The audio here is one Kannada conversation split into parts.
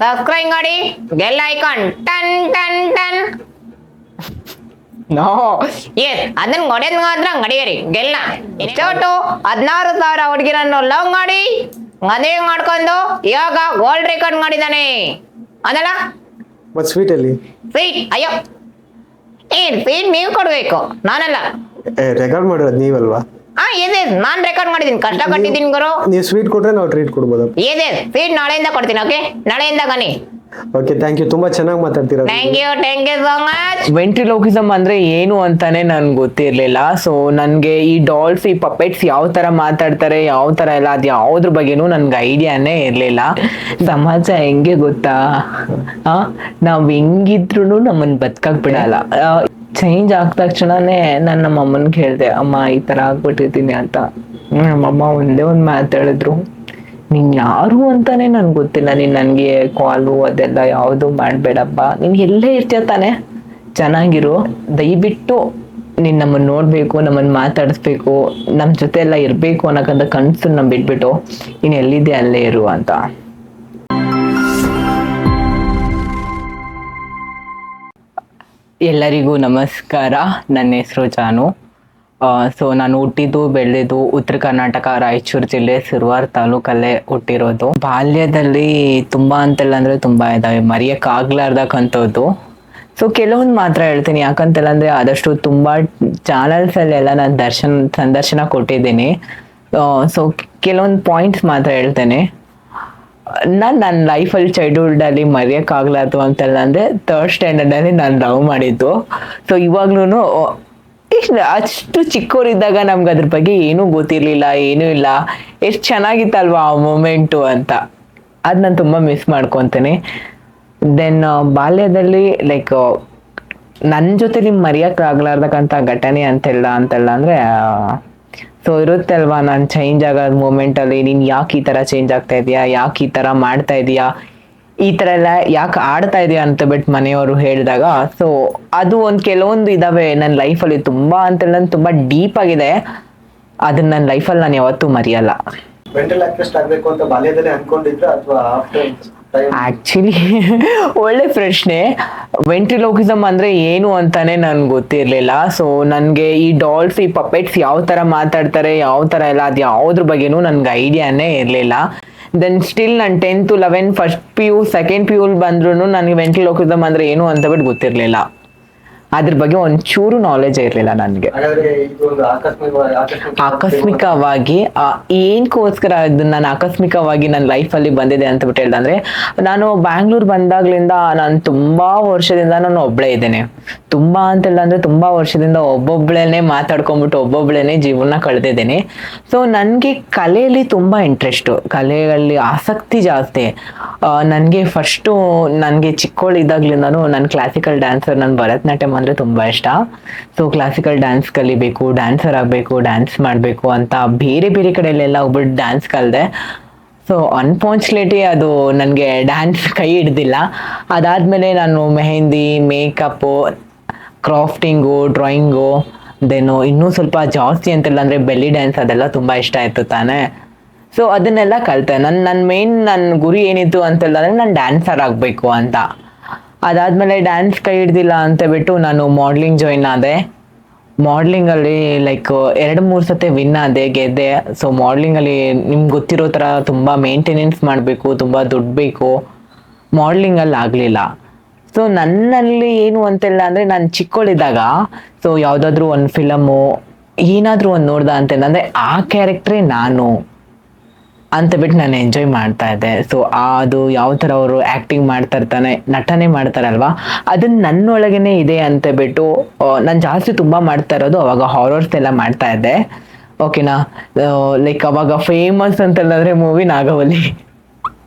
ಸಬ್ಸ್ಕ್ರೈಬ್ ಮಾಡಿ ಬೆಲ್ ಐಕಾನ್ ಟನ್ ಟನ್ ಟನ್. ನೋ ಎಸ್ ಅದನ್ನ ಹೊಡೆದ್ ಮಾತ್ರ ಗಡಿಯರಿ ಗೆಲ್ಲ ಇಷ್ಟೊಟ್ಟು 16,000 ಹುಡುಗಿರನ್ನು ಲವ್ ಮಾಡಿ ಮದುವೆ ಮಾಡ್ಕೊಂಡು ಇವಾಗ ಗೋಲ್ಡ್ ರೆಕಾರ್ಡ್ ಮಾಡಿದಾನೆ ಅದಲ್ಲ ಮತ್ ಸ್ವೀಟ್ ಅಲ್ಲಿ ಸ್ವೀಟ್. ಅಯ್ಯೋ ಸ್ವೀಟ್ ನೀವು ಕೊಡ್ಬೇಕು ನಾನಲ್ಲ. ರೆಕಾರ್ಡ್ ಮಾಡಿರೋದು ನೀವಲ್ವಾ? ಇದೆ ನಾನ್ ರೆಕಾರ್ಡ್ ಮಾಡಿದೀನಿ, ಕಷ್ಟ ಕಟ್ಟಿದ್ದೀನಿ ಗುರು. ನೀವು ಸ್ವೀಟ್ ಕೊಟ್ರೆ ನಾವು ಟ್ರೀಟ್ ಕೊಡ್ಬೋದಪ್ಪ. ಇದೆ ಸ್ವೀಟ್ ನಾಳೆಯಿಂದ ಕೊಡ್ತೀನಿ. ಓಕೆ ನಾಳೆಯಿಂದ ಬನ್ನಿ. ಓಕೆ ಥ್ಯಾಂಕ್ ಯು, ತುಂಬಾ ಚೆನ್ನಾಗಿ ಮಾತಾಡ್ತೀರಾ. Thank you so much. Ventriloquism ಅಂದ್ರೆ ಏನು ಅಂತಾನೆ ನನ್ಗೆ ಗೊತ್ತಿರ್ಲಿಲ್ಲ. ಸೊ ನನ್ಗೆ ಈ ಡಾಲ್ಸ್ ಈ ಪಪೆಟ್ಸ್ ಯಾವ ತರ ಮಾತಾಡ್ತಾರೆ ಯಾವ ತರ ಎಲ್ಲ ಅದ್ ಯಾವ್ದ್ರ ಬಗ್ಗೆನೂ ನನ್ಗೆ ಐಡಿಯಾನೇ ಇರ್ಲಿಲ್ಲ. ಸಮಾಜ ಹೆಂಗೆ ಗೊತ್ತಾ, ನಾವ್ ಹೆಂಗಿದ್ರು ನಮ್ಮನ್ ಬದುಕಕ್ ಬಿಡಲ್ಲ. ಚೇಂಜ್ ಆದ ತಕ್ಷಣನೇ ನಾನು ನಮ್ಮ ಅಮ್ಮನ್ಗೆ ಹೇಳ್ದೆ, ಅಮ್ಮ ಈ ತರ ಆಗ್ಬಿಟ್ಟಿದ್ದೀನಿ ಅಂತ. ನಮ್ಮಮ್ಮ ಒಂದೇ ಒಂದ್ ಮಾತಾಡಿದ್ರು, ನೀನ್ ಯಾರು ಅಂತಾನೆ ನನ್ಗೆ ಗೊತ್ತಿಲ್ಲ, ನೀನ್ ನನ್ಗೆ ಕಾಲು ಅದೆಲ್ಲ ಯಾವುದು ಮಾಡ್ಬೇಡಪ್ಪ, ನೀನ್ ಎಲ್ಲೇ ಇರ್ತೀಯ ತಾನೆ, ಚೆನ್ನಾಗಿರು, ದಯವಿಟ್ಟು ನೀನ್ ನಮ್ಮನ್ನ ನೋಡ್ಬೇಕು, ನಮ್ಮನ್ನ ಮಾತಾಡಿಸ್ಬೇಕು, ನಮ್ ಜೊತೆ ಎಲ್ಲ ಇರ್ಬೇಕು ಅನ್ನೋಕಂತ ಕನ್ಸು ನಮ್ ಬಿಟ್ಬಿಟ್ಟು ನೀನ್ ಎಲ್ಲಿದೆ ಅಲ್ಲೇ ಇರು ಅಂತ. ಎಲ್ಲರಿಗೂ ನಮಸ್ಕಾರ. ನನ್ನ ಹೆಸರು ಜಾನು. ಸೊ ನಾನು ಹುಟ್ಟಿದ್ದು ಬೆಳೆದಿದ್ದು ಉತ್ತರ ಕರ್ನಾಟಕ ರಾಯಚೂರು ಜಿಲ್ಲೆ ಸಿರುವಾರ್ ತಾಲೂಕಲ್ಲೇ ಹುಟ್ಟಿರೋದು. ಬಾಲ್ಯದಲ್ಲಿ ತುಂಬಾ ಅಂತೆಲ್ಲ ಅಂದ್ರೆ ತುಂಬಾ ಇದಾವೆ, ಮರೆಯಕ್ಕಾಗ್ಲಾರ್ದಕ್ಕಂಥದ್ದು. ಸೊ ಕೆಲವೊಂದು ಮಾತ್ರ ಹೇಳ್ತೀನಿ, ಯಾಕಂತೆಲ್ಲ ಅಂದ್ರೆ ಆದಷ್ಟು ತುಂಬಾ ಚಾನಲ್ಸ್ ಅಲ್ಲೆಲ್ಲ ನಾನು ಸಂದರ್ಶನ ಕೊಟ್ಟಿದ್ದೀನಿ. ಸೊ ಕೆಲವೊಂದು ಪಾಯಿಂಟ್ಸ್ ಮಾತ್ರ ಹೇಳ್ತೇನೆ. ನನ್ನ ಲೈಫಲ್ಲಿ ಚೈಲ್ಡ್ಹುಡ್ ಅಲ್ಲಿ ಮರೆಯಕ್ಕಾಗ್ಲಾರ್ದು ಅಂತೆಲ್ಲ ಅಂದ್ರೆ 3rd ಸ್ಟ್ಯಾಂಡರ್ಡ್ ಅಲ್ಲಿ ನಾನು ಲವ್ ಮಾಡಿದ್ದು. ಸೊ ಇವಾಗ್ಲೂ ಅಷ್ಟು ಚಿಕ್ಕವರಿದ್ದಾಗ ನಮ್ಗೆ ಅದ್ರ ಬಗ್ಗೆ ಏನೂ ಗೊತ್ತಿರ್ಲಿಲ್ಲ, ಏನೂ ಇಲ್ಲ, ಎಷ್ಟು ಚೆನ್ನಾಗಿತ್ತಲ್ವಾ ಆ ಮೂಮೆಂಟು ಅಂತ. ಅದು ನಾನು ತುಂಬ ಮಿಸ್ ಮಾಡ್ಕೊತೀನಿ. ದೆನ್ ಬಾಲ್ಯದಲ್ಲಿ ಲೈಕ್ ನನ್ನ ಜೊತೆ ನಿಮ್ಗೆ ಮರೆಯೋಕ್ಕಾಗ್ಲಾರ್ದಕ್ಕಂಥ ಘಟನೆ ಅಂತೆಲ್ಲ ಅಂದರೆ ಸೊ ಇರುತ್ತೆ ಅಲ್ವಾ, ನಾನು ಚೇಂಜ್ ಆಗೋದ್ ಮೂಮೆಂಟಲ್ಲಿ ನೀನು ಯಾಕೆ ಈ ಥರ ಚೇಂಜ್ ಆಗ್ತಾ ಇದೆಯಾ, ಯಾಕೆ ಈ ಥರ ಮಾಡ್ತಾ ಇದೀಯಾ, ಈ ಥರ ಎಲ್ಲ ಯಾಕೆ ಆಡ್ತಾ ಇದೆಯಾ ಅಂತ ಬಿಟ್ಟು ಮನೆಯವರು ಹೇಳಿದಾಗ, ಸೊ ಅದು ಒಂದು ಕೆಲವೊಂದು ಇದಾವೆ ನನ್ನ ಲೈಫಲ್ಲಿ ತುಂಬ ಅಂತೆಲ್ಲ ತುಂಬ ಡೀಪ್ ಆಗಿದೆ. ಅದನ್ನ ನನ್ನ ಲೈಫಲ್ಲಿ ನಾನು ಯಾವತ್ತೂ ಮರೆಯಲ್ಲ. ಮೆಂಟಲ್ ಅಕ್ವೆಸ್ಟ್ ಆಗ್ಬೇಕು ಅಂತ ಬಾಲ್ಯದಲ್ಲೇ ಅನ್ಕೊಂಡಿದ್ರ ಅಥವಾ ಆಫ್ಟರ್ ಟೈಮ್? ಆಕ್ಚುಲಿ ಒಳ್ಳೆ ಪ್ರಶ್ನೆ. ವೆಂಟ್ರಿಲೋಕಿಸಮ್ ಅಂದ್ರೆ ಏನು ಅಂತಾನೆ ನನ್ಗೆ ಗೊತ್ತಿರ್ಲಿಲ್ಲ. ಸೊ ನನ್ಗೆ ಈ ಡಾಲ್ಸ್ ಈ ಪಪೆಟ್ಸ್ ಯಾವ ತರ ಮಾತಾಡ್ತಾರೆ ಯಾವ ತರ ಎಲ್ಲ ಅದ್ ಯಾವ್ದ್ರ ಬಗ್ಗೆನೂ ನನ್ಗೆ ಐಡಿಯಾನೇ ಇರ್ಲಿಲ್ಲ. ದೆನ್ ಸ್ಟಿಲ್ ನಾನು 10th 11 first PU second PU ಬಂದ್ರು ನನಗೆ ವೆಂಟ್ರಿಲೋಕಿಸಮ್ ಅಂದ್ರೆ ಏನು ಅಂತ ಬಿಟ್ಟು ಗೊತ್ತಿರ್ಲಿಲ್ಲ. ಅದ್ರ ಬಗ್ಗೆ ಒಂಚೂರು ನಾಲೆಜ್ ಇರ್ಲಿಲ್ಲ ನನಗೆ. ಆಕಸ್ಮಿಕವಾಗಿ ಏನಕ್ಕೋಸ್ಕರ ಇದನ್ನ ನಾನು ಆಕಸ್ಮಿಕವಾಗಿ ನನ್ನ ಲೈಫಲ್ಲಿ ಬಂದಿದೆ ಅಂತ ಬಿಟ್ಟು ಹೇಳ್ದಂದ್ರೆ, ನಾನು ಬ್ಯಾಂಗ್ಳೂರ್ ಬಂದಾಗ್ಲಿಂದ ನಾನು ತುಂಬಾ ವರ್ಷದಿಂದ ನಾನು ಒಬ್ಳೇ ಇದ್ದೇನೆ. ತುಂಬಾ ಅಂತೆಲ್ಲ ಅಂದ್ರೆ ತುಂಬಾ ವರ್ಷದಿಂದ ಒಬ್ಬೊಬ್ಳೇನೆ ಮಾತಾಡ್ಕೊಂಡ್ಬಿಟ್ಟು ಒಬ್ಬೊಬ್ಳೇನೆ ಜೀವನ ಕಳೆದಿದ್ದೇನೆ. ಸೊ ನನಗೆ ಕಲೆಯಲ್ಲಿ ತುಂಬಾ ಇಂಟ್ರೆಸ್ಟು, ಕಲೆಯಲ್ಲಿ ಆಸಕ್ತಿ ಜಾಸ್ತಿ. ನನಗೆ ಫಸ್ಟು ನನಗೆ ಚಿಕ್ಕವಳಿದ್ದಾಗ್ಲಿಂದನೂ ನಾನು ಕ್ಲಾಸಿಕಲ್ ಡ್ಯಾನ್ಸರ್, ನಾನು ಭರತನಾಟ್ಯಂ ಅಂದ್ರೆ ತುಂಬಾ ಇಷ್ಟ. ಸೊ ಕ್ಲಾಸಿಕಲ್ ಡ್ಯಾನ್ಸ್ ಕಲಿಬೇಕು, ಡ್ಯಾನ್ಸರ್ ಆಗಬೇಕು, ಡ್ಯಾನ್ಸ್ ಮಾಡಬೇಕು ಅಂತ ಬೇರೆ ಬೇರೆ ಕಡೆಯಲ್ಲೆಲ್ಲ ಹೋಗ್ಬಿಟ್ಟು ಡ್ಯಾನ್ಸ್ ಕಲಿದೆ. ಸೊ ಅನ್ಫಾರ್ಚುನೇಟ್ಲಿ ಅದು ನನಗೆ ಡ್ಯಾನ್ಸ್ ಕೈ ಹಿಡ್ದಿಲ್ಲ. ಅದಾದಮೇಲೆ ನಾನು ಮೆಹಂದಿ, ಮೇಕಪ್ಪು, ಕ್ರಾಫ್ಟಿಂಗು, ಡ್ರಾಯಿಂಗು, ದೆನ್ನು ಇನ್ನೂ ಸ್ವಲ್ಪ ಜಾಸ್ತಿ ಅಂತೆಲ್ಲ ಅಂದರೆ ಬೆಲ್ಲಿ ಡ್ಯಾನ್ಸ್ ಅದೆಲ್ಲ ತುಂಬ ಇಷ್ಟ ಆಯಿತು ತಾನೇ. ಸೊ ಅದನ್ನೆಲ್ಲ ಕಲಿತೆ. ನನ್ನ ಗುರಿ ಏನಿತ್ತು ಅಂತೆಲ್ಲ ಅಂದರೆ ನಾನು ಡ್ಯಾನ್ಸರ್ ಆಗಬೇಕು ಅಂತ. ಅದಾದಮೇಲೆ ಡ್ಯಾನ್ಸ್ ಕೈ ಹಿಡ್ದಿಲ್ಲ ಅಂತ ಬಿಟ್ಟು ನಾನು ಮಾಡ್ಲಿಂಗ್ ಜಾಯಿನ್ ಆದೆ. ಮಾಡ್ಲಿಂಗಲ್ಲಿ ಲೈಕ್ 2-3 ಸತಿ ವಿನ್ ಆದೆ, ಗೆದ್ದೆ. ಸೊ ಮಾಡ್ಲಿಂಗಲ್ಲಿ ನಿಮ್ಗೆ ಗೊತ್ತಿರೋ ಥರ ತುಂಬ ಮೇಂಟೆನೆನ್ಸ್ ಮಾಡಬೇಕು, ತುಂಬ ದುಡ್ಡು ಬೇಕು. ಮಾಡ್ಲಿಂಗಲ್ಲಿ ಆಗಲಿಲ್ಲ. ಸೊ ನನ್ನಲ್ಲಿ ಏನು ಅಂತೆಲ್ಲ ಅಂದರೆ ನಾನು ಚಿಕ್ಕವಳಿದ್ದಾಗ ಸೊ ಯಾವುದಾದ್ರೂ ಒಂದು ಫಿಲಮು ಏನಾದರೂ ಒಂದು ನೋಡ್ದ ಅಂತಂದರೆ ಆ ಕ್ಯಾರೆಕ್ಟ್ರೇ ನಾನು ಅಂತ ಬಿಟ್ಟು ನಾನು ಎಂಜಾಯ್ ಮಾಡ್ತಾ ಇದ್ದೆ. ಸೊ ಅದು ಯಾವ ಥರ ಅವರು ಆ್ಯಕ್ಟಿಂಗ್ ಮಾಡ್ತಾ ಇರ್ತಾನೆ, ನಟನೆ ಮಾಡ್ತಾರಲ್ವಾ, ಅದನ್ನ ನನ್ನೊಳಗೇನೆ ಇದೆ ಅಂತ ಬಿಟ್ಟು ನಾನು ಜಾಸ್ತಿ ತುಂಬ ಮಾಡ್ತಾ ಇರೋದು ಅವಾಗ ಹಾರರ್ಸ್ ಎಲ್ಲ ಮಾಡ್ತಾ ಇದ್ದೆ. ಓಕೆನಾ. ಲೈಕ್ ಅವಾಗ ಫೇಮಸ್ ಅಂತಂದ್ರೆ ಮೂವಿ ನಾಗವಲ್ಲಿ,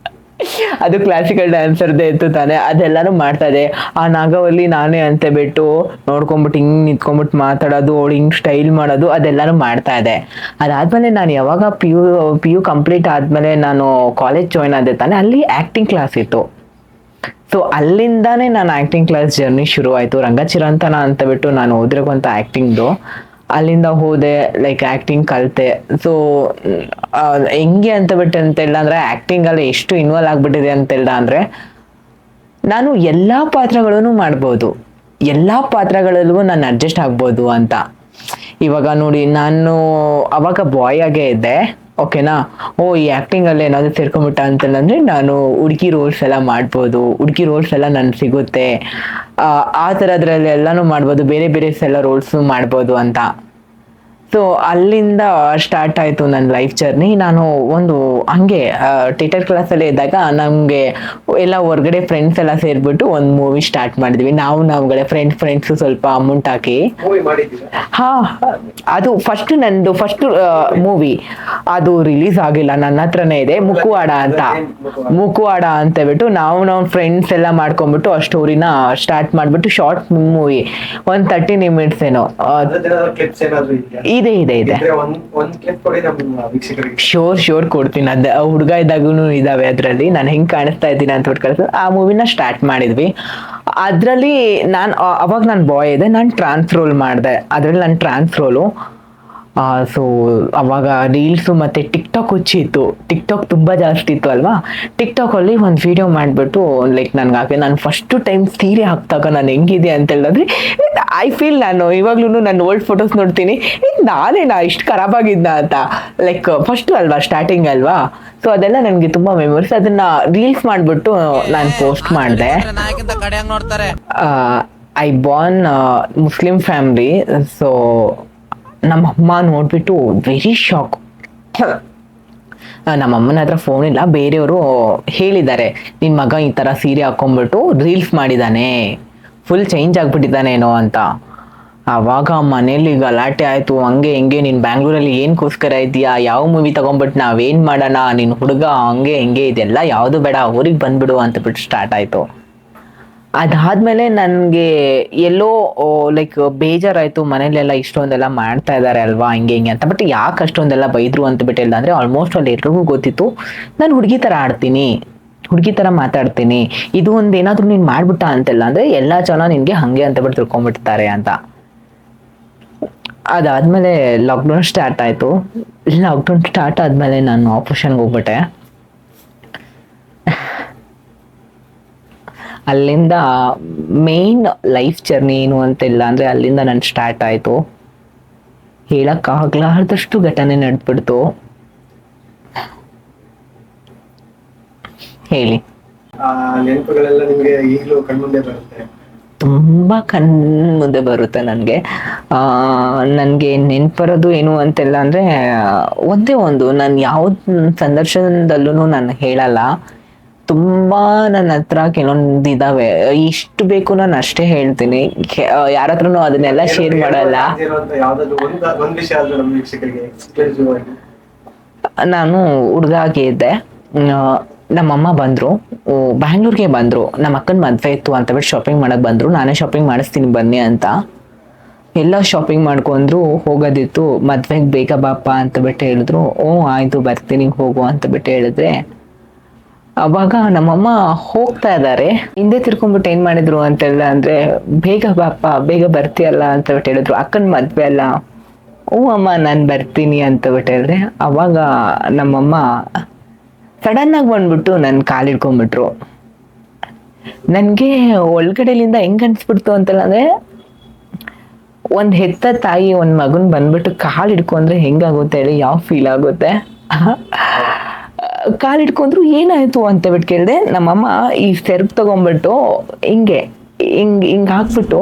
ಅದು ಕ್ಲಾಸಿಕಲ್ ಡ್ಯಾನ್ಸರ್ದೇ ಇತ್ತು ತಾನೆ, ಅದೆಲ್ಲಾನು ಮಾಡ್ತಾ ಇದೆ. ಆ ನಾಗವಲ್ಲಿ ನಾನೇ ಅಂತ ಬಿಟ್ಟು ನೋಡ್ಕೊಂಬಿಟ್ಟು ಹಿಂಗೆ ನಿಂತ್ಕೊಂಡ್ಬಿಟ್ಟು ಮಾತಾಡೋದು, ಅವಳು ಹಿಂಗೆ ಸ್ಟೈಲ್ ಮಾಡೋದು, ಅದೆಲ್ಲಾನು ಮಾಡ್ತಾ ಇದೆ. ಅದಾದ್ಮೇಲೆ ನಾನು ಯಾವಾಗ PU ಕಂಪ್ಲೀಟ್ ಆದ್ಮೇಲೆ ನಾನು ಕಾಲೇಜ್ ಜಾಯ್ನ್ ಆದೆ ತಾನೆ, ಅಲ್ಲಿ ಆ್ಯಕ್ಟಿಂಗ್ ಕ್ಲಾಸ್ ಇತ್ತು. ಸೊ ಅಲ್ಲಿಂದಾನೇ ನಾನು ಆ್ಯಕ್ಟಿಂಗ್ ಕ್ಲಾಸ್ ಜರ್ನಿ ಶುರು ಆಯಿತು. ರಂಗಚಿರಂತನ ಅಂತ ಬಿಟ್ಟು ನಾನು ಓದಿರೋಂಥ ಆ್ಯಕ್ಟಿಂಗ್ದು, ಅಲ್ಲಿಂದ ಹೋದೆ, ಲೈಕ್ ಆ್ಯಕ್ಟಿಂಗ್ ಕಲಿತೆ. ಸೊ ಹೆಂಗೆ ಅಂತ ಬಿಟ್ಟು ಅಂತೆಲ್ಲ ಅಂದರೆ ಆ್ಯಕ್ಟಿಂಗಲ್ಲಿ ಎಷ್ಟು ಇನ್ವಾಲ್ವ್ ಆಗಿಬಿಟ್ಟಿದೆ ಅಂತೆಲ್ಲ ಅಂದರೆ ನಾನು ಎಲ್ಲಾ ಪಾತ್ರಗಳನ್ನು ಮಾಡ್ಬೋದು, ಎಲ್ಲಾ ಪಾತ್ರಗಳಲ್ಲೂ ನಾನು ಅಡ್ಜಸ್ಟ್ ಆಗ್ಬೋದು ಅಂತ. ಇವಾಗ ನೋಡಿ, ನಾನು ಅವಾಗ ಬಾಯ್ ಆಗೇ ಇದ್ದೆ, ಓಕೆನಾ. ಈ ಆಕ್ಟಿಂಗ್ ಅಲ್ಲಿ ಏನಾದ್ರು ಸೇರ್ಕೊಂಡ್ಬಿಟ್ಟ ಅಂತಂದ್ರೆ ನಾನು ಹುಡುಗಿ ರೋಲ್ಸ್ ಎಲ್ಲ ಮಾಡ್ಬೋದು, ಹುಡುಗಿ ರೋಲ್ಸ್ ಎಲ್ಲ ನನ್ಗೆ ಸಿಗುತ್ತೆ, ಆ ಥರದ್ರಲ್ಲಿ ಎಲ್ಲಾನು ಮಾಡ್ಬೋದು, ಬೇರೆ ಬೇರೆ ಎಲ್ಲ ರೋಲ್ಸ್ ಮಾಡ್ಬೋದು ಅಂತ. ಸೊ ಅಲ್ಲಿಂದ ಸ್ಟಾರ್ಟ್ ಆಯಿತು ನನ್ನ ಲೈಫ್ ಜರ್ನಿ. ನಾನು ಒಂದು ಹಂಗೆ ಥಿಯೇಟರ್ ಕ್ಲಾಸಲ್ಲೇ ಇದ್ದಾಗ ನಮಗೆ ಎಲ್ಲ ಹೊರ್ಗಡೆ ಫ್ರೆಂಡ್ಸ್ ಎಲ್ಲ ಸೇರಿಬಿಟ್ಟು ಒಂದು ಮೂವಿ ಸ್ಟಾರ್ಟ್ ಮಾಡಿದ್ವಿ. ನಾವುಗಳೇ ಫ್ರೆಂಡ್ಸು ಸ್ವಲ್ಪ ಅಮೌಂಟ್ ಹಾಕಿ. ಮೂವಿ ಮಾಡಿದ್ದೀರಾ? ಹಾಂ, ಅದು ನಂದು ಫಸ್ಟ್ ಮೂವಿ. ಅದು ರಿಲೀಸ್ ಆಗಿಲ್ಲ, ನನ್ನ ಹತ್ರನೇ ಇದೆ, ಮುಕ್ಕುವಾಡ ಅಂತ ಹೇಳ್ಬಿಟ್ಟು ನಾವು ಫ್ರೆಂಡ್ಸ್ ಎಲ್ಲ ಮಾಡ್ಕೊಂಡ್ಬಿಟ್ಟು ಆ ಸ್ಟೋರಿನ ಸ್ಟಾರ್ಟ್ ಮಾಡಿಬಿಟ್ಟು ಶಾರ್ಟ್ ಮೂವಿ, ಒಂದು 30 ನಿಮಿಟ್ಸ್ ಏನೋ ಕ್ಲಿಪ್ಸ್ ಏನಾದ್ರು ಇದೆಯಾ? ಇದೆ. ಒಂದ್ ಕ್ಲಿಪ್ ಕೊಡಿ ನಮ್ಮ ವೀಕ್ಷಕರಿಗೆ. ಶೋರ್ ಕೊಡ್ತೀನಿ. ಹುಡುಗ ಇದ್ದಾಗೂ ಇದಾವೆ ಅದ್ರಲ್ಲಿ, ನಾನು ಹೆಂಗ್ ಕಾಣಿಸ್ತಾ ಇದ್ದೀನಿ ಅಂತ ಕಳಿಸ್. ಆ ಮೂವಿನ ಸ್ಟಾರ್ಟ್ ಮಾಡಿದ್ವಿ. ಅದ್ರಲ್ಲಿ ಅವಾಗ ನಾನು ಬಾಯ್ ಇದೆ, ನಾನು ಟ್ರಾನ್ಸ್ ರೋಲ್ ಮಾಡಿದೆ. ಅದ್ರಲ್ಲಿ ನಾನು ಟ್ರಾನ್ಸ್ ರೋಲು. ಸೊ ಅವಾಗ ರೀಲ್ಸು ಮತ್ತು ಟಿಕ್ಟಾಕ್ ಹುಚ್ಚಿತ್ತು. ಟಿಕ್ಟಾಕ್ ತುಂಬ ಜಾಸ್ತಿ ಇತ್ತು ಅಲ್ವಾ. ಟಿಕ್ಟಾಕಲ್ಲಿ ಒಂದು ವಿಡಿಯೋ ಮಾಡಿಬಿಟ್ಟು ಲೈಕ್ ನನಗೆ ನಾನು ಫಸ್ಟು ಟೈಮ್ ಸೀರೆ ಹಾಕ್ದಾಗ ನಾನು ಹೆಂಗಿದೆ ಅಂತ ಹೇಳಿದ್ರೆ ಐ ಫೀಲ್, ನಾನು ಇವಾಗ್ಲೂ ನನ್ನ ಓಲ್ಡ್ ಫೋಟೋಸ್ ನೋಡ್ತೀನಿ, ನಾನೇನಾ ಇಷ್ಟು ಖರಾಬಾಗಿದ್ದ ಅಂತ. ಲೈಕ್ ಫಸ್ಟು ಅಲ್ವಾ, ಸ್ಟಾರ್ಟಿಂಗ್ ಅಲ್ವಾ. ಸೊ ಅದೆಲ್ಲ ನನಗೆ ತುಂಬ ಮೆಮೊರೀಸ್. ಅದನ್ನು ರೀಲ್ಸ್ ಮಾಡಿಬಿಟ್ಟು ನಾನು ಪೋಸ್ಟ್ ಮಾಡಿದೆ. I Born Muslim family. So ನಮ್ಮ ಅಮ್ಮ ನೋಡ್ಬಿಟ್ಟು ವೆರಿ ಶಾಕ್. ನಮ್ಮ ಅಮ್ಮನ ಹತ್ರ ಫೋನ್ ಇಲ್ಲ, ಬೇರೆಯವರು ಹೇಳಿದ್ದಾರೆ ನಿನ್ನ ಮಗ ಈ ಥರ ಸೀರೆ ಹಾಕೊಂಡ್ಬಿಟ್ಟು ರೀಲ್ಸ್ ಮಾಡಿದ್ದಾನೆ, ಫುಲ್ ಚೇಂಜ್ ಆಗಿಬಿಟ್ಟಿದ್ದಾನೇನೋ ಅಂತ. ಆವಾಗ ಮನೇಲಿ ಗಲಾಟೆ ಆಯಿತು, ಹಂಗೆ ಹಿಂಗೆ ನೀನು ಬ್ಯಾಂಗ್ಳೂರಲ್ಲಿ ಏನಕ್ಕೋಸ್ಕರ ಇದೆಯಾ, ಯಾವ ಮೂವಿ ತೊಗೊಂಬಿಟ್ಟು ನಾವೇನು ಮಾಡೋಣ, ನಿನ್ನ ಹುಡುಗ ಹಂಗೆ ಹಿಂಗೆ ಇದೆಲ್ಲ ಯಾವುದು ಬೇಡ, ಊರಿಗೆ ಬಂದುಬಿಡು ಅಂತಬಿಟ್ಟು ಸ್ಟಾರ್ಟ್ ಆಯಿತು. ಅದಾದ್ಮೇಲೆ ನನಗೆ ಎಲ್ಲೋ ಲೈಕ್ ಬೇಜಾರಾಯಿತು, ಮನೇಲೆಲ್ಲ ಇಷ್ಟೊಂದೆಲ್ಲ ಮಾಡ್ತಾ ಇದ್ದಾರೆ ಅಲ್ವಾ ಹಿಂಗೆ ಅಂತ. ಬಟ್ ಯಾಕೆ ಅಷ್ಟೊಂದೆಲ್ಲ ಬೈದರು ಅಂತ ಬಿಟ್ಟು ಇಲ್ಲ ಅಂದರೆ ಆಲ್ಮೋಸ್ಟ್ ಅಲ್ಲಿ ಎಲ್ರಿಗೂ ಗೊತ್ತಿತ್ತು ನಾನು ಹುಡುಗಿ ಥರ ಆಡ್ತೀನಿ, ಹುಡುಗಿ ಥರ ಮಾತಾಡ್ತೀನಿ, ಇದು ಒಂದು ಏನಾದರೂ ನೀನು ಮಾಡ್ಬಿಟ್ಟ ಅಂತೆಲ್ಲ ಅಂದರೆ ಎಲ್ಲ ಜನ ನಿನಗೆ ಹಾಗೆ ಅಂತ ಬಿಟ್ಟು ತಿಳ್ಕೊಂಡ್ಬಿಡ್ತಾರೆ ಅಂತ. ಅದಾದಮೇಲೆ ಲಾಕ್ಡೌನ್ ಸ್ಟಾರ್ಟ್ ಆಯಿತು. ಲಾಕ್ಡೌನ್ ಸ್ಟಾರ್ಟ್ ಆದಮೇಲೆ ನಾನು ಆಪರೇಷನ್ಗೆ ಹೋಗ್ಬಿಟ್ಟೆ. ಅಲ್ಲಿಂದ ಮೇನ್ ಲೈಫ್ ಜರ್ನಿ ಏನು ಅಂತಿಲ್ಲ ಅಂದರೆ ಅಲ್ಲಿಂದ ನಾನು ಸ್ಟಾರ್ಟ್ ಆಯಿತು. ಹೇಳಕ್ಕಾಗ್ಲಾರ್ದಷ್ಟು ಘಟನೆ ನಡೆದ್ಬಿಡ್ತು. ಹೇಳಿ. ನೆನಪುಗಳೆಲ್ಲ ನಿಮಗೆ ಈಗಲೂ ಕಣ್ಮುಂದೆ ಬರುತ್ತೆ? ತುಂಬ ಕಣ್ಮುಂದೆ ಬರುತ್ತೆ ನನಗೆ. ನೆನಪರೋದು ಏನು ಅಂತೆಲ್ಲ ಅಂದರೆ ಒಂದೇ ಒಂದು, ನಾನು ಯಾವ ಸಂದರ್ಶನದಲ್ಲೂ ನಾನು ಹೇಳಲ್ಲ. ತುಂಬ ನನ್ನ ಹತ್ರ ಕೆಲವೊಂದು ಇದಾವೆ, ಇಷ್ಟು ಬೇಕು ನಾನು ಅಷ್ಟೇ ಹೇಳ್ತೀನಿ, ಯಾರ ಹತ್ರನೂ ಅದನ್ನೆಲ್ಲ ಶೇರ್ ಮಾಡಲ್ಲ. ನಾನು ಹುಡುಗ ಇದ್ದೆ, ನಮ್ಮಮ್ಮ ಬಂದರು, ಬ್ಯಾಂಗ್ಳೂರ್ಗೆ ಬಂದರು, ನಮ್ಮ ಅಕ್ಕನ ಮದುವೆ ಇತ್ತು ಅಂತ ಬಿಟ್ಟು ಶಾಪಿಂಗ್ ಮಾಡಕ್ಕೆ ಬಂದರು. ನಾನೇ ಶಾಪಿಂಗ್ ಮಾಡಿಸ್ತೀನಿ ಬನ್ನಿ ಅಂತ ಎಲ್ಲ ಶಾಪಿಂಗ್ ಮಾಡ್ಕೊಂಡ್ರು. ಹೋಗೋದಿತ್ತು, ಮದ್ವೆಗೆ ಬೇಗ ಬಾಪ ಅಂತ ಬಿಟ್ಟು ಹೇಳಿದ್ರು. ಆಯಿತು ಬರ್ತೀನಿ ಹೋಗು ಅಂತ ಬಿಟ್ಟು ಹೇಳಿದ್ರೆ, ಅವಾಗ ನಮ್ಮಮ್ಮ ಹೋಗ್ತಾ ಇದ್ದಾರೆ, ಹಿಂದೆ ತಿರ್ಕೊಂಡ್ಬಿಟ್ಟು ಏನು ಮಾಡಿದ್ರು ಅಂತೆಲ್ಲ ಅಂದರೆ ಬೇಗ ಬಾಪ ಬೇಗ ಬರ್ತೀಯಲ್ಲ ಅಂತ ಬಿಟ್ಟು ಹೇಳಿದ್ರು. ಅಕ್ಕನ ಮದುವೆ ಅಲ್ಲ, ಅಮ್ಮ ನಾನು ಬರ್ತೀನಿ ಅಂತ ಬಿಟ್ಟು ಹೇಳಿದ್ರೆ, ಅವಾಗ ನಮ್ಮಮ್ಮ ಸಡನ್ನಾಗಿ ಬಂದ್ಬಿಟ್ಟು ನನ್ನ ಕಾಲು ಹಿಡ್ಕೊಂಡ್ಬಿಟ್ರು. ನನಗೆ ಒಳಗಡೆಲಿಂದ ಹೆಂಗೆ ಅನ್ಸ್ಬಿಡ್ತು ಅಂತಲ್ಲ ಅಂದರೆ, ಒಂದು ಹೆತ್ತ ತಾಯಿ ಒಂದು ಮಗನ ಬಂದ್ಬಿಟ್ಟು ಕಾಲು ಹಿಡ್ಕೊಂಡ್ರೆ ಹೆಂಗಾಗುತ್ತೆ ಹೇಳಿ, ಯಾವ ಫೀಲ್ ಆಗುತ್ತೆ. ಕಾಲು ಹಿಡ್ಕೊಂಡ್ರು, ಏನಾಯಿತು ಅಂತ ಬಿಟ್ಟು ಕೇಳಿದೆ. ನಮ್ಮಮ್ಮ ಈ ಸೆರ್ಪ್ ತಗೊಂಡ್ಬಿಟ್ಟು ಹಿಂಗೆ ಹಾಕ್ಬಿಟ್ಟು,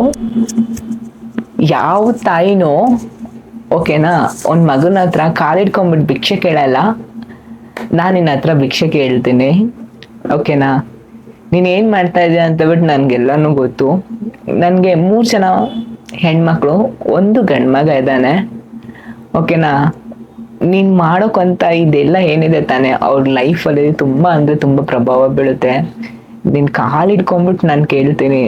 ಯಾವ ತಾಯಿನೂ ಓಕೆನಾ ಒಂದು ಮಗನ ಹತ್ರ ಕಾಲು ಹಿಡ್ಕೊಂಡ್ಬಿಟ್ಟು ಭಿಕ್ಷೆ ಕೇಳಲ್ಲ, ನಾನು ನಿನ್ನ ಹತ್ರ ಭಿಕ್ಷೆ ಕೇಳ್ತೀನಿ ಓಕೆನಾ, ನೀನೇನು ಮಾಡ್ತಾ ಇದೀಯ ಅಂತ ಬಿಟ್ಟು ನನಗೆಲ್ಲನೂ ಗೊತ್ತು. ನನಗೆ 3 ಜನ ಹೆಣ್ಮಕ್ಳು, 1 ಗಂಡು ಮಗ ಇದ್ದಾನೆ ಓಕೆನಾ. ನೀನು ಮಾಡೋಕ್ಕಂತ ಇದೆಲ್ಲ ಏನಿದೆ ತಾನೆ, ಅವ್ರ ಲೈಫಲ್ಲಿ ತುಂಬ ಅಂದರೆ ತುಂಬ ಪ್ರಭಾವ ಬೀಳುತ್ತೆ. ನಿನ್ನ ಕಾಲು ಹಿಡ್ಕೊಂಡ್ಬಿಟ್ಟು ನಾನು ಕೇಳ್ತೀನಿ,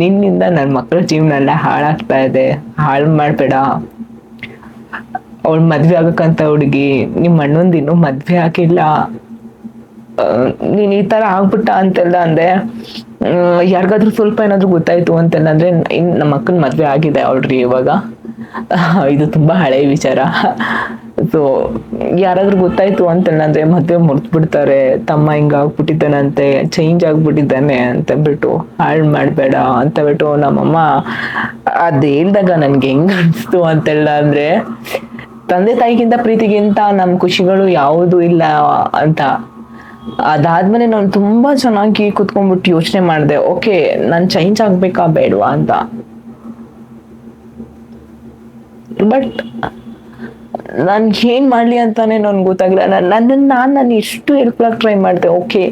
ನಿನ್ನಿಂದ ನನ್ನ ಮಕ್ಕಳ ಜೀವನ ಎಲ್ಲ ಹಾಳಾಗ್ತಾ ಇದೆ, ಹಾಳು ಮಾಡಬೇಡ. ಅವಳು ಮದ್ವೆ ಆಗಕ್ಕಂತ ಹುಡುಗಿ, ನಿಮ್ಮ ಅಣ್ಣಂದು ಇನ್ನೂ ಮದ್ವೆ ಆಗಿಲ್ಲ, ನೀನು ಈ ಥರ ಆಗ್ಬಿಟ್ಟ ಅಂತೆಲ್ಲ ಅಂದೆ. ಯಾರಿಗಾದ್ರೂ ಸ್ವಲ್ಪ ಏನಾದರೂ ಗೊತ್ತಾಯ್ತು ಅಂತೆಲ್ಲ ಅಂದರೆ, ಇನ್ನು ನಮ್ಮ ಅಕ್ಕನ ಮದುವೆ ಆಗಿದೆ ಆಲ್ರೆಡಿ ಇವಾಗ. ಇದು ತುಂಬಾ ಹಳೆ ವಿಚಾರ. ಸೊ ಯಾರಾದ್ರೂ ಗೊತ್ತಾಯ್ತು ಅಂತಂದ್ರೆ ಮದುವೆ ಮುರ್ತ್ ಬಿಡ್ತಾರೆ, ತಮ್ಮ ಹಿಂಗ ಆಗ್ಬಿಟ್ಟಿದ್ದಾನಂತೆ, ಚೇಂಜ್ ಆಗ್ಬಿಟ್ಟಿದ್ದಾನೆ ಅಂತ ಬಿಟ್ಟು ಹಾಳು ಮಾಡ್ಬೇಡ ಅಂತ ಬಿಟ್ಟು ನಮ್ಮಮ್ಮ ಅದ್ ಹೇಳ್ದಾಗ ನನ್ಗೆ ಹೆಂಗ್ ಅನ್ಸ್ತು ಅಂತೆಲ್ಲ ಅಂದ್ರೆ, ತಂದೆ ತಾಯಿಗಿಂತ ಪ್ರೀತಿಗಿಂತ ನಮ್ ಖುಷಿಗಳು ಯಾವುದು ಇಲ್ಲ ಅಂತ. ಅದಾದ್ಮೇಲೆ ನಾನು ತುಂಬಾ ಚೆನ್ನಾಗಿ ಕುತ್ಕೊಂಡ್ಬಿಟ್ಟು ಯೋಚನೆ ಮಾಡಿದೆ, ಓಕೆ ನಾನ್ ಚೇಂಜ್ ಆಗ್ಬೇಕಾ ಬೇಡವಾ ಅಂತ. ಬಟ್ ನಾನ್ ಏನ್ ಮಾಡ್ಲಿ ಅಂತಾನೆ ನನ್ಗೆ ಗೊತ್ತಾಗಿಲ್ಲ. ನಾನು ಎಷ್ಟು ಹೇಳ್ಕೊಳಕ್ ಟ್ರೈ ಮಾಡ್ದೆ, ಓಕೆ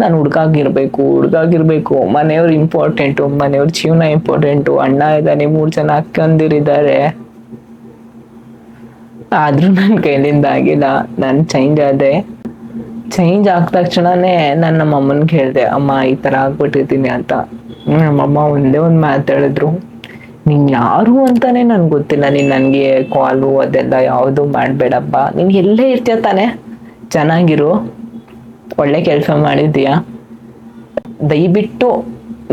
ನಾನು ಹುಡ್ಗಾಗಿರ್ಬೇಕು, ಮನೆಯವ್ರು ಇಂಪಾರ್ಟೆಂಟು, ಮನೆಯವ್ರ ಜೀವನ ಇಂಪಾರ್ಟೆಂಟು, ಅಣ್ಣ ಇದ್ದಾನೆ, 3 ಜನ ಅಕ್ಕಂದಿರಿದ್ದಾರೆ. ಆದ್ರೂ ನನ್ ಕೈಲಿಂದ ಆಗಿಲ್ಲ. ನಾನು ಚೇಂಜ್ ಆದೆ. ಚೇಂಜ್ ಆದ ತಕ್ಷಣನೇ ನಾನು ನಮ್ಮ ಅಮ್ಮನ್ಗೆ ಹೇಳ್ದೆ, ಅಮ್ಮ ಈ ತರ ಆಗ್ಬಿಟ್ಟಿದ್ದೀನಿ ಅಂತ. ನಮ್ಮಮ್ಮ ಒಂದೇ ಒಂದ್ ಮಾತಾಡಿದ್ರು, ನೀನ್ ಯಾರು ಅಂತಾನೆ ನನ್ಗೆ ಗೊತ್ತಿಲ್ಲ, ನೀನ್ ನನ್ಗೆ ಕಾಲು ಅದೆಲ್ಲ ಯಾವುದು ಮಾಡ್ಬೇಡಪ್ಪ, ನೀನ್ ಎಲ್ಲೇ ಇರ್ತೀಯ ತಾನೆ, ಚೆನ್ನಾಗಿರು, ಒಳ್ಳೆ ಕೆಲಸ ಮಾಡಿದೀಯ, ದಯವಿಟ್ಟು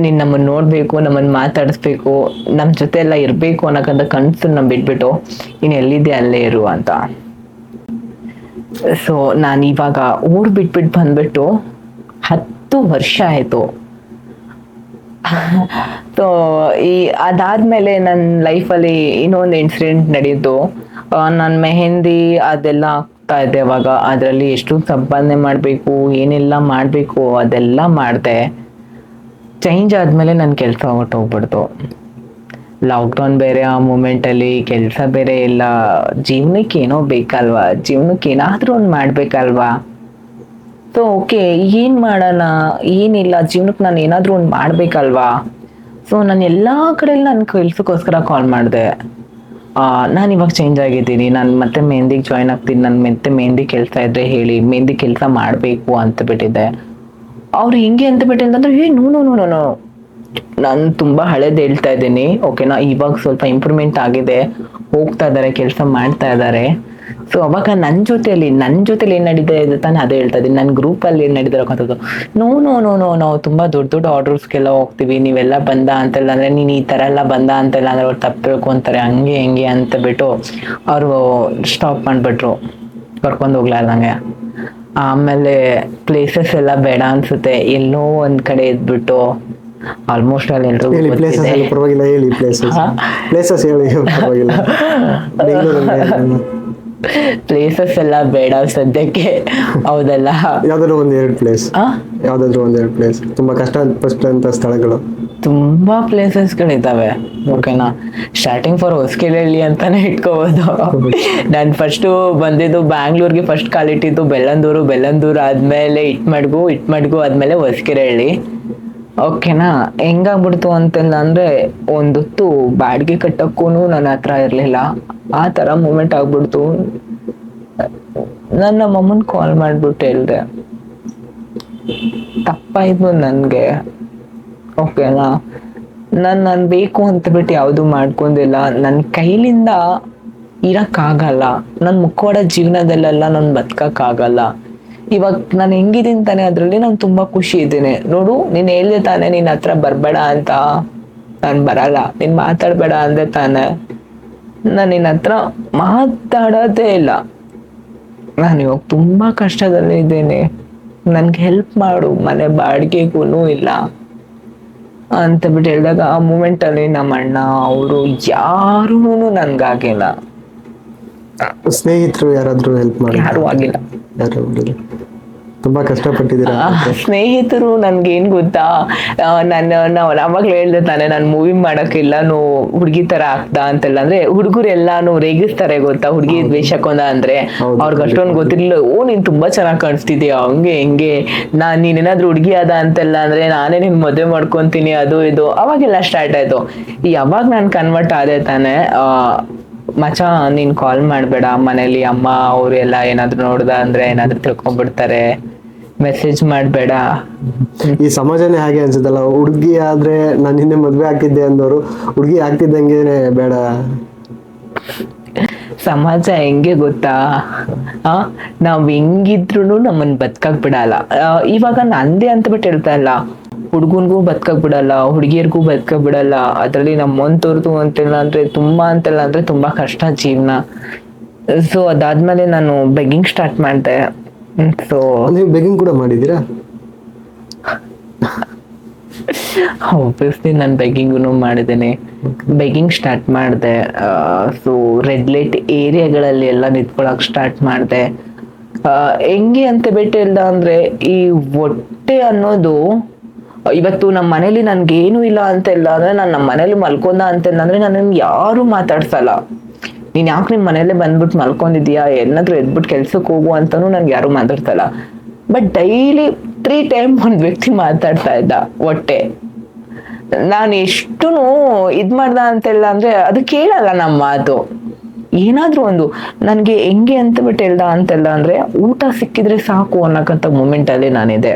ನೀನ್ ನಮ್ಮನ್ನ ನೋಡ್ಬೇಕು, ನಮ್ಮನ್ನ ಮಾತಾಡಿಸ್ಬೇಕು, ನಮ್ ಜೊತೆ ಎಲ್ಲ ಇರ್ಬೇಕು ಅನ್ನೋಕ್ಕಂತ ಕನ್ಸನ್ನ ಬಿಟ್ಬಿಟ್ಟು ನೀನ್ ಎಲ್ಲಿದ್ದೆ ಅಲ್ಲೇ ಇರು ಅಂತ. ಸೊ ನಾನು ಇವಾಗ ಊರ್ ಬಿಟ್ಬಿಟ್ಟು ಬಂದ್ಬಿಟ್ಟು 10 ವರ್ಷ ಆಯ್ತು. ಸೊ ಅದಾದ್ಮೇಲೆ ನನ್ನ ಲೈಫಲ್ಲಿ ಇನ್ನೊಂದು ಇನ್ಸಿಡೆಂಟ್ ನಡೀತು. ನಾನು ಮೆಹಂದಿ ಅದೆಲ್ಲ ಆಗ್ತಾ ಇದೆ ಅವಾಗ. ಅದರಲ್ಲಿ ಎಷ್ಟು ಸಂಪಾದನೆ ಮಾಡಬೇಕು, ಏನೆಲ್ಲ ಮಾಡಬೇಕು ಅದೆಲ್ಲ ಮಾಡಿದೆ. ಚೇಂಜ್ ಆದ್ಮೇಲೆ ನನ್ನ ಕೆಲಸ ಹೊರಟೋಗ್ಬಿಡ್ತು. ಲಾಕ್ಡೌನ್ ಬೇರೆ, ಆ ಮೂಮೆಂಟಲ್ಲಿ ಕೆಲಸ ಬೇರೆ ಇಲ್ಲ. ಜೀವನಕ್ಕೆ ಏನೋ ಬೇಕಲ್ವಾ, ಜೀವನಕ್ಕೆ ಏನಾದರೂ ಒಂದು ಮಾಡ್ಬೇಕಲ್ವಾ. ಸೊ ಓಕೆ ಏನ್ ಮಾಡೋಣ, ಏನಿಲ್ಲ, ಜೀವನಕ್ಕೆ ನಾನು ಏನಾದರೂ ಒಂದು ಮಾಡ್ಬೇಕಲ್ವಾ. ಸೊ ನಾನು ಎಲ್ಲ ಕಡೆಯಲ್ಲಿ ನನ್ನ ಕೆಲ್ಸಕ್ಕೋಸ್ಕರ ಕಾಲ್ ಮಾಡಿದೆ. ನಾನು ಇವಾಗ ಚೇಂಜ್ ಆಗಿದ್ದೀನಿ, ನಾನು ಮತ್ತೆ ಮೆಹಂದಿಗೆ ಜಾಯ್ನ್ ಆಗ್ತೀನಿ, ನಾನು ಮತ್ತೆ ಮೆಹಂದಿ ಕೆಲಸ ಇದ್ರೆ ಹೇಳಿ, ಮೆಹಂದಿ ಕೆಲಸ ಮಾಡಬೇಕು ಅಂತ ಬಿಟ್ಟಿದ್ದೆ. ಅವ್ರು ಹೆಂಗೆ ಅಂತ ಬಿಟ್ಟಿದ್ರೆ ನೋ ನಾನು ತುಂಬಾ ಹಳೇದು ಹೇಳ್ತಾ ಇದ್ದೀನಿ, ಓಕೆನಾ. ಇವಾಗ ಸ್ವಲ್ಪ ಇಂಪ್ರೂವ್ಮೆಂಟ್ ಆಗಿದೆ, ಹೋಗ್ತಾ ಇದ್ದಾರೆ, ಕೆಲಸ ಮಾಡ್ತಾ ಇದ್ದಾರೆ. ಸೊ ಅವಾಗ ನನ್ನ ಜೊತೆಲಿ ಏನ್ ನಡೀತಾ ಇದೆ ತಾನೆ ಅದೇ ಹೇಳ್ತಾ ಇದ್ದೀನಿ. ನನ್ನ ಗ್ರೂಪಲ್ಲಿ ಏನ್ ನಡೀತಿರೋಕ್ಕಂಥದ್ದು, ನೋ ನಾವು ತುಂಬಾ ದೊಡ್ಡ ಆರ್ಡರ್ಸ್ಗೆಲ್ಲ ಹೋಗ್ತೀವಿ, ನೀವೆಲ್ಲ ಬಂದ ಅಂತೆಲ್ಲ ಅಂದ್ರೆ, ನೀನ್ ಈ ತರ ಎಲ್ಲ ಬಂದ ಅಂತೆಲ್ಲ ಅಂದ್ರೆ ಅವ್ರು ತಪ್ಪು ತಿಳ್ಕೊಂತಾರೆ, ಹಂಗೆ ಹೆಂಗೆ ಅಂತ ಬಿಟ್ಟು ಅವರು ಸ್ಟಾಪ್ ಮಾಡ್ಬಿಟ್ರು, ಕರ್ಕೊಂಡು ಹೋಗ್ಲಾರ್ದಂಗೆ. ಆಮೇಲೆ ಪ್ಲೇಸಸ್ ಎಲ್ಲ ಬೇಡ ಅನ್ಸುತ್ತೆ, ಎಲ್ಲೋ ಒಂದ್ ಕಡೆ ಇದ್ಬಿಟ್ಟು ಆಲ್ಮೋಸ್ಟ್ ಅಲ್ಲಿ ಎಲ್ರಿಗೂ ಪರವಾಗಿಲ್ಲ ಹೇಳಿ, ಪ್ಲೇಸಸ್ ಹೇಳಿ ಪರವಾಗಿಲ್ಲ. ಪ್ಲೇಸಸ್ ಎಲ್ಲ ಬೇಡ ಸದ್ಯಕ್ಕೆ. ಹೌದಲ್ಲ, ಯಾವ್ದಾದ್ರು ಒಂದೆರಡು ಪ್ಲೇಸ್ ತುಂಬಾ ಕಷ್ಟ ಪಟ್ಟಂತ ಸ್ಥಳಗಳು. ತುಂಬಾ ಪ್ಲೇಸಸ್ಗಳಿದ್ದಾವೆ, ಓಕೆನಾ. ಸ್ಟಾರ್ಟಿಂಗ್ ಫಾರ್ ಹೊಸಕೆರೆಹಳ್ಳಿ ಅಂತಾನೆ ಇಟ್ಕೋಬಹುದು. ನಾನು ಫಸ್ಟ್ ಬಂದಿದ್ದು ಬ್ಯಾಂಗ್ಳೂರ್ಗೆ, ಫಸ್ಟ್ ಕಾಲಿಟ್ಟಿದ್ದು ಬೆಳ್ಳಂದೂರು ಆದ್ಮೇಲೆ ಇಟ್ಮಡ್ಗು ಆದ್ಮೇಲೆ ಹೊಸಕೆರೆಹಳ್ಳಿ, ಓಕೆನಾ. ಹೆಂಗಾಗ್ಬಿಡ್ತು ಅಂತೆಲ್ಲ ಅಂದ್ರೆ, ಒಂದೊತ್ತು ಬಾಡಿಗೆ ಕಟ್ಟಕ್ಕೂ ನನ್ನ ಹತ್ರ ಇರ್ಲಿಲ್ಲ, ಆ ತರ ಮೂಮೆಂಟ್ ಆಗ್ಬಿಡ್ತು. ನನ್ನ ನಮ್ಮಮ್ಮನ್ ಕಾಲ್ ಮಾಡ್ಬಿಟ್ಟು ಹೇಳ್ದೆ, ತಪ್ಪಾಯ್ತು ನನ್ಗೆ, ಓಕೆನಾ. ನಾನು ಬೇಕು ಅಂತ ಬಿಟ್ಟು ಯಾವುದು ಮಾಡ್ಕೊಂಡಿಲ್ಲ. ನನ್ನ ಕೈಲಿಂದ ಇರಕ್ಕಾಗಲ್ಲ, ನನ್ನ ಮುಖವಾಡ ಜೀವನದಲ್ಲೆಲ್ಲ ನಾನು ಬದುಕಕ್ಕಾಗಲ್ಲ. ಇವಾಗ ನಾನು ಹೆಂಗಿದ್ದೀನಿ ತಾನೆ ಅದ್ರಲ್ಲಿ ನಾನು ತುಂಬಾ ಖುಷಿ ಇದ್ದೀನಿ. ನೋಡು, ನೀನ್ ಹೇಳ್ದೆ ತಾನೆ ನಿನ್ನ ಹತ್ರ ಬರ್ಬೇಡ ಅಂತ, ನಾನು ಬರಲ್ಲ. ನೀನ್ ಮಾತಾಡ್ಬೇಡ ಅಂದೆ ತಾನೆ, ನಾನು ನಿನ್ನ ಹತ್ರ ಮಾತಾಡೋದೇ ಇಲ್ಲ. ನಾನು ಇವಾಗ ತುಂಬಾ ಕಷ್ಟದಲ್ಲಿ ಇದ್ದೀನಿ, ನನ್ಗೆ ಹೆಲ್ಪ್ ಮಾಡು, ಮನೆ ಬಾಡಿಗೆಗೂ ಇಲ್ಲ ಅಂತ ಬಿಟ್ಟು ಹೇಳಿದಾಗ, ಆ ಮೂಮೆಂಟ್ ಅಲ್ಲಿ ನಮ್ಮ ಅಣ್ಣ ಅವರು ಯಾರೂ ನನ್ಗಾಗಿಲ್ಲ. ಸ್ನೇಹಿತರು ಯಾರಾದ್ರೂ ಹೆಲ್ಪ್ ಮಾಡಿ? ಯಾರು ಆಗಿಲ್ಲ. ತುಂಬಾ ಕಷ್ಟಪಟ್ಟಿದ್ದೀರಾ? ಸ್ನೇಹಿತರು ನನ್ಗೆ ಏನ್ ಗೊತ್ತಾ, ನಾವು ಅವಾಗ್ಲೇ ಹೇಳ್ದೆ ತಾನೆ, ನಾನು ಮೂವಿ ಮಾಡಕ್ಕಿಲ್ಲ, ನಾನು ಹುಡುಗಿ ತರ ಆಗ್ತಾ ಅಂತೆಲ್ಲ. ಅಂದ್ರೆ ಹುಡುಗರೆಲ್ಲಾನು ರೇಗಿಸ್ತಾರೆ ಗೊತ್ತಾ, ಹುಡುಗಿ ದ್ವೇಷಕ್ಕೊಂದ ಅಂದ್ರೆ. ಅವ್ರಿಗೆ ಅಷ್ಟೊಂದು ಗೊತ್ತಿರ್ಲಿಲ್ಲ, ನೀನ್ ತುಂಬಾ ಚೆನ್ನಾಗ್ ಕಾಣಿಸ್ತಿದ್ಯಾ, ಹಂಗೆ ಹೆಂಗೆ, ನೀನೇನಾದ್ರೂ ಹುಡುಗಿ ಅದ ಅಂತೆಲ್ಲ ಅಂದ್ರೆ ನಾನೇ ನಿನ್ ಮದುವೆ ಮಾಡ್ಕೊಂತೀನಿ, ಅದು ಇದು ಅವಾಗೆಲ್ಲ ಸ್ಟಾರ್ಟ್ ಆಯ್ತು. ಯಾವಾಗ ನಾನು ಕನ್ವರ್ಟ್ ಆದೆ ತಾನೆ, ಮಚ ನೀನ್ ಕಾಲ್ ಮಾಡ್ಬೇಡ, ಮನೇಲಿ ಅಮ್ಮ ಅವ್ರು ಎಲ್ಲ ಏನಾದ್ರು ನೋಡ್ದ ಅಂದ್ರೆ ಏನಾದ್ರು ತಿಳ್ಕೊಂಡ್ಬಿಡ್ತಾರೆ, ಮೆಸೇಜ್ ಮಾಡ್ಬೇಡ. ಈ ಸಮಾಜನೇ ಹಾಗೆ ಅನ್ಸುತ್ತಲ್ಲ, ಹುಡುಗಿ ಆದ್ರೆ ನಾನು ಹಿಂದೆ ಮದ್ವೆ ಆಗ್ತಿದ್ದೆ ಅಂದವರು ಹುಡುಗಿ ಆಗ್ತಿದ್ದಂಗೆನೆ ಬೇಡ. ಸಮಾಜ ಹೆಂಗೆ ಗೊತ್ತಾ, ನಾವ್ ಹೆಂಗಿದ್ರು ನಮ್ಮನ್ ಬದುಕಕ್ ಬಿಡಲ್ಲ. ಇವಾಗ ನಂದೇ ಅಂತ ಬಿಟ್ಟು ಹೇಳ್ತಾ ಇಲ್ಲ, ಹುಡುಗನ್ಗೂ ಬದುಕಕ್ ಬಿಡಲ್ಲ, ಹುಡುಗಿಯರ್ಗೂ ಬದುಕಕ್ ಬಿಡಲ್ಲ. ಅದ್ರಲ್ಲಿ ನಮ್ಮಂತವ್ರದ್ದು ಅಂತೆಲ್ಲ ಅಂದ್ರೆ ತುಂಬಾ ಕಷ್ಟ ಜೀವನ. ಸೊ ಅದಾದ್ಮೇಲೆ ನಾನು ಬೆಗ್ಗಿಂಗ್ ಸ್ಟಾರ್ಟ್ ಮಾಡಿದೆ. ಸೊ ನೀವು ಬೆಗ್ಗಿಂಗ್ ಕೂಡ ಮಾಡಿದ್ದೀರಾ? ಆಬ್ವಿಯಸ್ಲಿ ನಾನು ಬೆಗ್ಗಿಂಗು ಮಾಡಿದ್ದೇನೆ. ಬೆಗ್ಗಿಂಗ್ ಸ್ಟಾರ್ಟ್ ಮಾಡಿದೆ. ಸೊ ರೆಡ್ ಲೈಟ್ ಏರಿಯಾಗಳಲ್ಲಿ ಎಲ್ಲ ನಿಂತ್ಕೊಳಕ್ ಸ್ಟಾರ್ಟ್ ಮಾಡಿದೆ. ಹೆಂಗೆ ಅಂತ ಬಿಟ್ಟು ಹೇಳ್ದ ಅಂದ್ರೆ, ಈ ಹೊಟ್ಟೆ ಅನ್ನೋದು ಇವತ್ತು ನಮ್ಮ ಮನೇಲಿ ನನ್ಗೇನು ಇಲ್ಲ ಅಂತೆಲ್ಲ ಅಂದ್ರೆ, ನಾನು ನಮ್ಮ ಮನೇಲಿ ಮಲ್ಕೊಂಡ ಅಂತೆಲ್ಲ ಅಂದ್ರೆ ನನ್ನ ಯಾರು ಮಾತಾಡ್ಸಲ್ಲ. ನೀನ್ ಯಾಕೆ ನಿಮ್ ಮನೇಲೆ ಬಂದ್ಬಿಟ್ಟು ಮಲ್ಕೊಂಡಿದ್ಯಾ, ಏನಾದ್ರು ಎದ್ಬಿಟ್ಟು ಕೆಲ್ಸಕ್ಕೆ ಹೋಗು ಅಂತಾನು ನನ್ಗೆ ಯಾರು ಮಾತಾಡ್ಸಲ್ಲ. ಬಟ್ ಡೈಲಿ 3 ಟೈಮ್ ಒಂದ್ ವ್ಯಕ್ತಿ ಮಾತಾಡ್ತಾ ಇದ್ದ ಹೊಟ್ಟೆ. ನಾನು ಎಷ್ಟು ಮಾಡ್ದ ಅಂತೆಲ್ಲ ಅಂದ್ರೆ ಅದು ಕೇಳಲ್ಲ ನಮ್ಮ ಮಾತು. ಏನಾದ್ರೂ ಒಂದು ನನ್ಗೆ ಹೆಂಗೆ ಅಂತ ಬಿಟ್ಟು ಹೇಳ್ದ ಅಂತೆಲ್ಲ ಅಂದ್ರೆ, ಊಟ ಸಿಕ್ಕಿದ್ರೆ ಸಾಕು ಅನ್ನಕ್ಕಂತ ಮೂಮೆಂಟ್ ಅಲ್ಲಿ ನಾನಿದೆ.